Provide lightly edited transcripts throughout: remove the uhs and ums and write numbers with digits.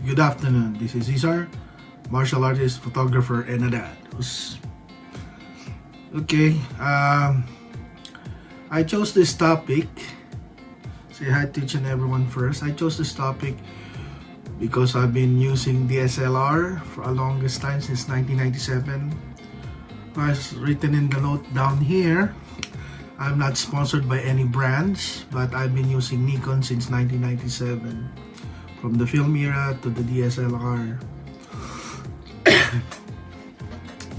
Good afternoon, this is Cesar, martial artist, photographer, and a dad. Okay, I chose this topic. Say hi to each and everyone first. I chose this topic because I've been using DSLR for a longest time, since 1997. As written in the note down here, I'm not sponsored by any brands, but I've been using Nikon since 1997. From the film era to the DSLR.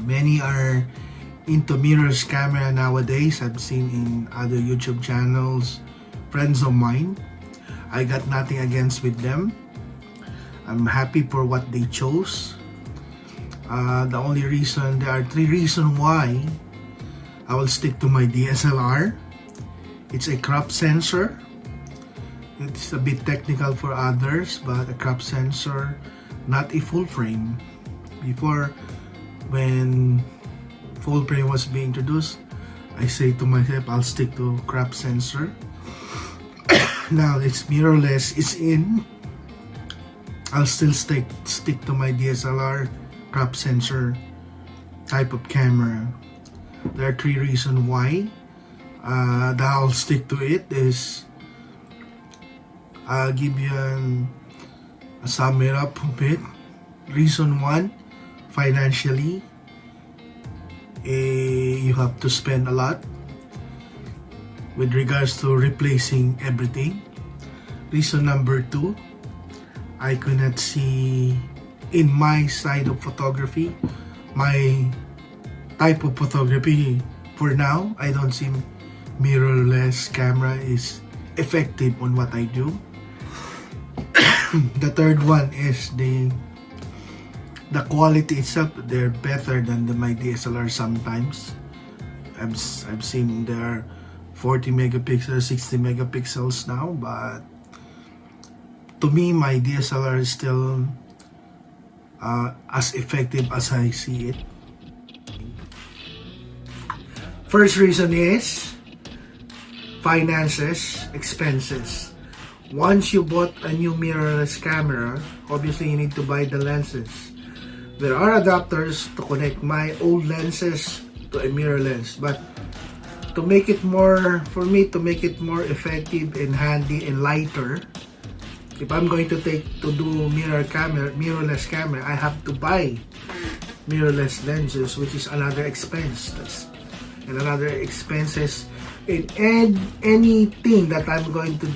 Many are into mirrorless camera nowadays. I've seen in other YouTube channels, friends of mine. I got nothing against with them. I'm happy for what they chose. The only reason, there are three reasons why I will stick to my DSLR. It's a crop sensor. It's a bit technical for others, but a crop sensor, not a full frame. Before, when full frame was being introduced, I say to myself, I'll stick to crop sensor. Now it's mirrorless, it's in. I'll still stick to my DSLR crop sensor type of camera. There are three reasons why that I'll stick to it. Is I'll give you a summary up of it. Reason one, financially, you have to spend a lot with regards to replacing everything. Reason number two, I could not see in my side of photography, my type of photography. For now, I don't see mirrorless camera is effective on what I do. The third one is the quality itself. They're better than my DSLR sometimes. I've seen there are 40 megapixels, 60 megapixels now, but to me, my DSLR is still as effective as I see it. First reason is finances, expenses. Once you bought a new mirrorless camera, obviously you need to buy the lenses. There are adapters to connect my old lenses to a mirrorless, but to make it more, for me to make it more effective and handy and lighter, if I'm going to do mirrorless camera, I have to buy mirrorless lenses, which is another expense. And another expenses in anything that I'm going to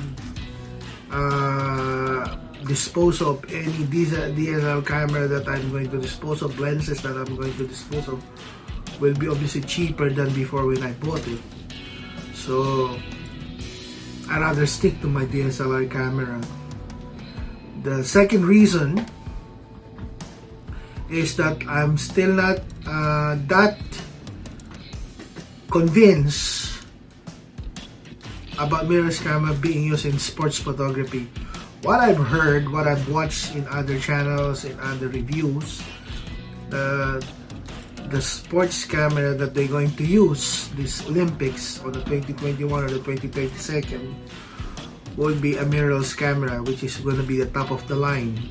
dispose of, any DSLR camera that I'm going to dispose of, lenses that I'm going to dispose of, will be obviously cheaper than before when I bought it. So I'd rather stick to my DSLR camera. The second reason is that I'm still not that convinced about mirrorless camera being used in sports photography. What I've heard, what I've watched in other channels, in other reviews, the sports camera that they're going to use this Olympics or the 2021 or the 2022 will be a mirrorless camera, which is going to be the top of the line.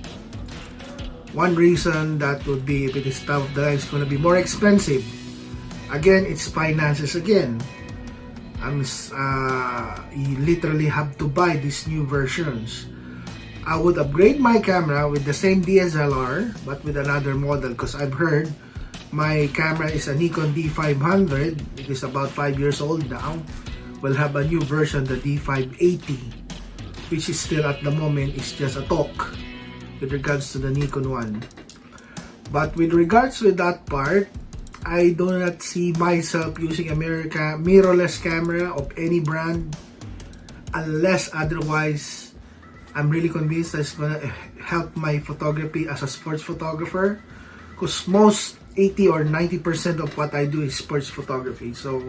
One reason that would be, if it is top of the line, it's going to be more expensive. Again, it's finances again. You literally have to buy these new versions. I would upgrade my camera with the same DSLR but with another model, because I've heard my camera is a Nikon D500. It is about 5 years old now. We'll have a new version, the D580, which is still at the moment is just a talk with regards to the Nikon one. But with regards with that part, I do not see myself using a mirrorless camera of any brand unless otherwise I'm really convinced that it's going to help my photography as a sports photographer, because most 80 or 90% of what I do is sports photography. So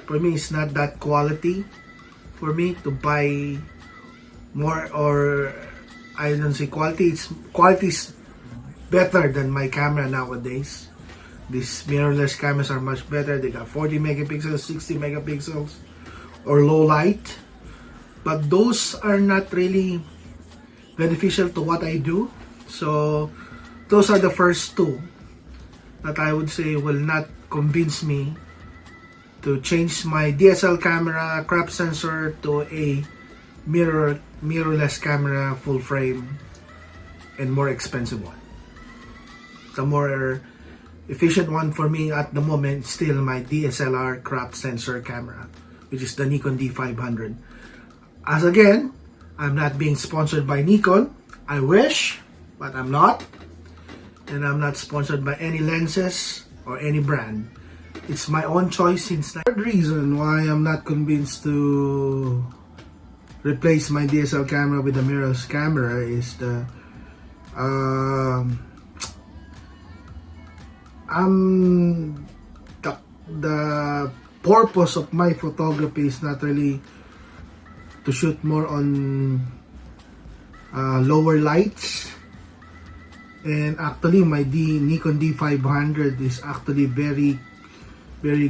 for me, it's not that quality for me to buy more, or I don't say quality. Quality is better than my camera nowadays. These mirrorless cameras are much better. They got 40 megapixels, 60 megapixels, or low light. But those are not really beneficial to what I do. So those are the first two that I would say will not convince me to change my DSL camera crop sensor to a mirrorless camera full frame and more expensive one. The more efficient one for me at the moment still my DSLR crop sensor camera, which is the Nikon D500. As again, I'm not being sponsored by Nikon. I wish, but I'm not. And I'm not sponsored by any lenses or any brand. It's my own choice. Since the third reason why I'm not convinced to replace my DSL camera with a mirrorless camera is the the purpose of my photography is not really to shoot more on lower lights, and actually my Nikon D500 is actually very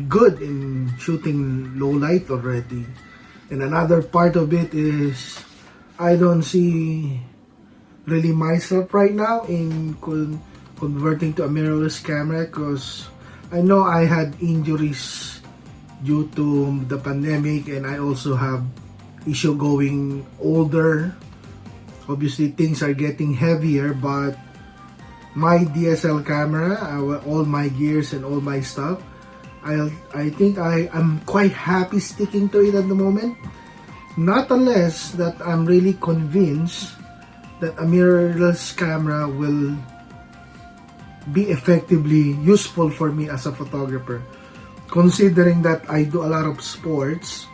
good in shooting low light already. And another part of it is I don't see really myself right now in converting to a mirrorless camera, because I know I had injuries due to the pandemic, and I also have issue going older. Obviously things are getting heavier, but my DSL camera, all my gears and all my stuff, I think I'm quite happy sticking to it at the moment. Not unless that I'm really convinced that a mirrorless camera will be effectively useful for me as a photographer. Considering that I do a lot of sports,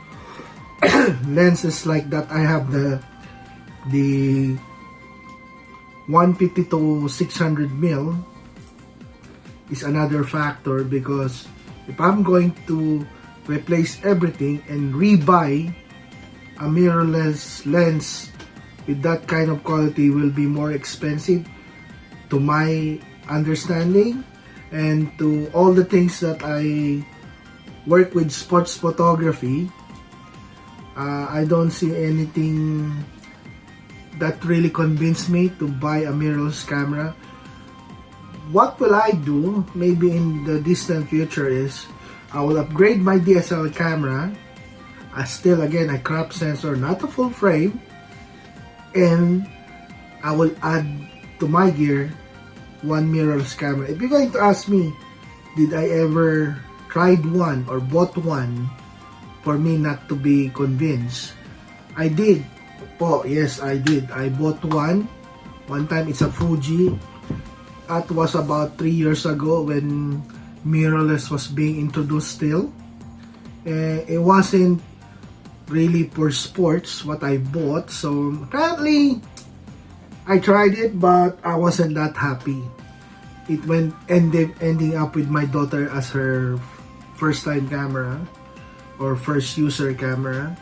lenses like that, I have the 150 to 600 mil is another factor, because if I'm going to replace everything and rebuy a mirrorless lens with that kind of quality will be more expensive to my understanding, and to all the things that I work with sports photography, I don't see anything that really convinced me to buy a mirrorless camera. What will I do maybe in the distant future is I will upgrade my DSLR camera, still again a crop sensor, not a full frame, and I will add to my gear one mirrorless camera. If you're going to ask me, did I ever tried one or bought one for me not to be convinced? I did. Oh yes, I did. I bought one time. It's a Fuji. That was about 3 years ago when mirrorless was being introduced still. It wasn't really for sports what I bought, so apparently I tried it, but I wasn't that happy. It ending up with my daughter as her first time camera or first user camera.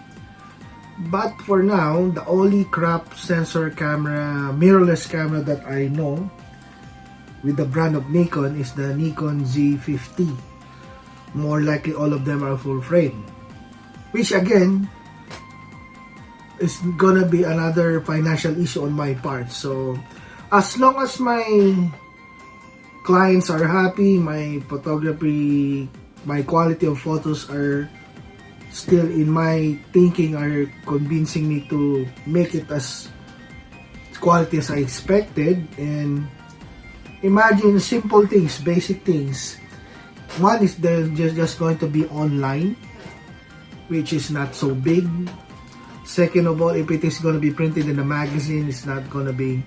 But for now, the only crop sensor camera, mirrorless camera that I know with the brand of Nikon is the Nikon Z50. More likely all of them are full frame, which again is gonna be another financial issue on my part. So as long as my clients are happy, my photography, my quality of photos are still in my thinking, are convincing me to make it as quality as I expected. And imagine simple things, basic things. One is they're just going to be online, which is not so big. Second of all, if it is going to be printed in a magazine, it's not going to be...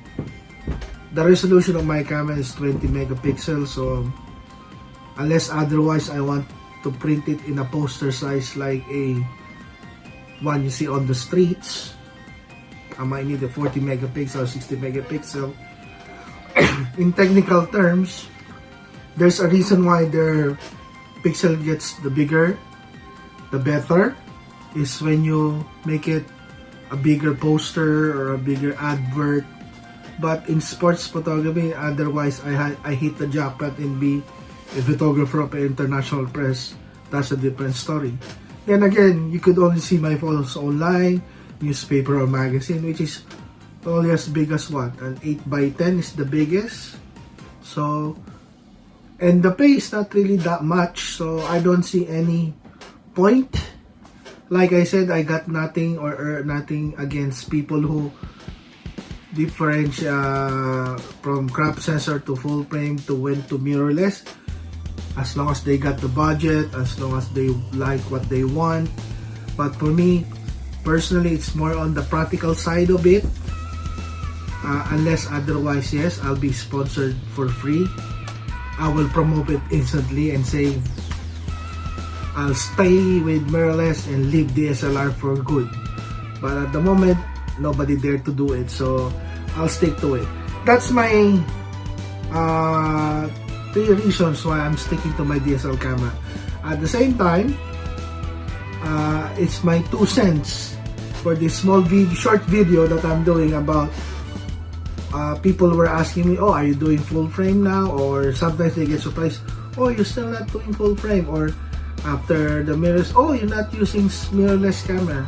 The resolution of my camera is 20 megapixels, so unless otherwise I want to print it in a poster size like a one you see on the streets, I might need a 40 megapixel, 60 megapixel. In technical terms, there's a reason why their pixel gets the bigger, the better, is when you make it a bigger poster or a bigger advert. But in sports photography, otherwise I hit the jackpot and be a photographer of an international press. That's a different story. Then again, you could only see my photos online, newspaper or magazine, which is only as big as what? An 8x10 is the biggest. So, and the pay is not really that much, so I don't see any point. Like I said, I got nothing or nothing against people who differentiate from crop sensor to full frame to went to mirrorless, as long as they got the budget, as long as they like what they want. But for me personally, it's more on the practical side of it. Unless otherwise, yes, I'll be sponsored for free. I will promote it instantly and say I'll stay with mirrorless and leave DSLR for good. But at the moment, nobody dare to do it, so I'll stick to it. That's my 3 reasons why I'm sticking to my DSLR camera. At the same time, it's my 2 cents for this small short video that I'm doing about people were asking me, oh, are you doing full frame now? Or sometimes they get surprised, oh, you're still not doing full frame. Or after the mirrors, oh, you're not using mirrorless camera,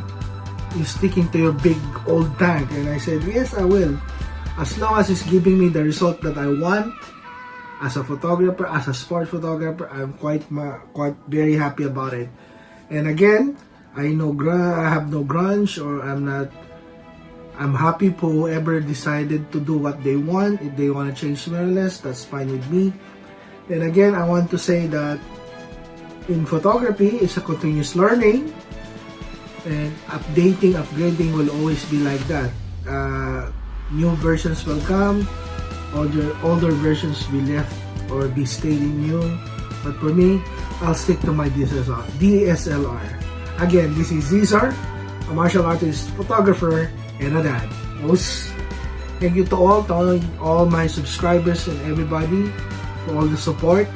you're sticking to your big old tank. And I said, yes, I will, as long as it's giving me the result that I want. As a photographer, as a sport photographer, I'm quite very happy about it. And again, I have no grudge, or I'm happy for whoever decided to do what they want. If they want to change mirrorless, that's fine with me. And again, I want to say that in photography, it's a continuous learning, and upgrading will always be like that. New versions will come, older versions will be left or be staying new. But for me, I'll stick to my DSLR. Again, this is Cesar, a martial artist, photographer, and a dad. Thank you to all my subscribers and everybody for all the support.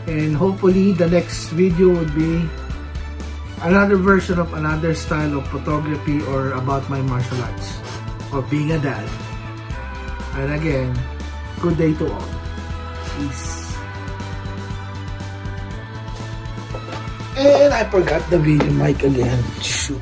And hopefully the next video would be another version of another style of photography or about my martial arts or being a dad. And again, good day to all. Peace. And I forgot the video mic again. Shoot.